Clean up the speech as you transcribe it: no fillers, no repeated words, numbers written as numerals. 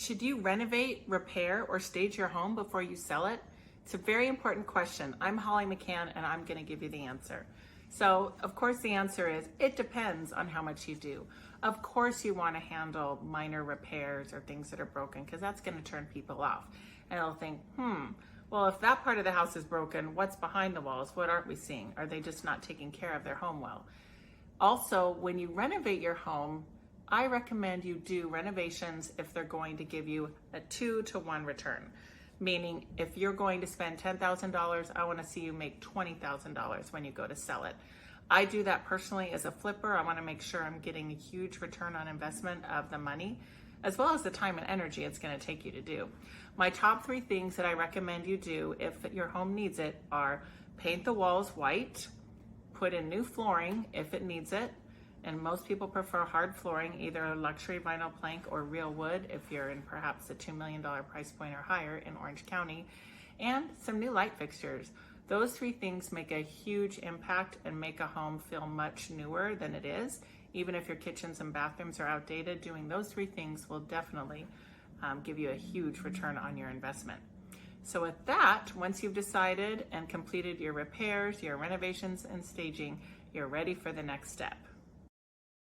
Should you renovate, repair, or stage your home before you sell it? It's a very important question. I'm Holly McKhann, and I'm going to give you the answer. So, of course, the answer is it depends on how much you do. Of course, you want to handle minor repairs or things that are broken, because that's going to turn people off. And they'll think, well, if that part of the house is broken, what's behind the walls? What aren't we seeing? Are they just not taking care of their home well? Also, when you renovate your home, I recommend you do renovations if they're going to give you a 2-to-1 return. Meaning, if you're going to spend $10,000, I want to see you make $20,000 when you go to sell it. I do that personally as a flipper. I want to make sure I'm getting a huge return on investment of the money, as well as the time and energy it's going to take you to do. My top 3 things that I recommend you do if your home needs it are paint the walls white, put in new flooring if it needs it, and most people prefer hard flooring, either luxury vinyl plank or real wood if you're in perhaps a $2 million price point or higher in Orange County, and some new light fixtures. Those 3 things make a huge impact and make a home feel much newer than it is. Even if your kitchens and bathrooms are outdated, doing those 3 things will definitely give you a huge return on your investment. So with that, once you've decided and completed your repairs, your renovations and staging, you're ready for the next step.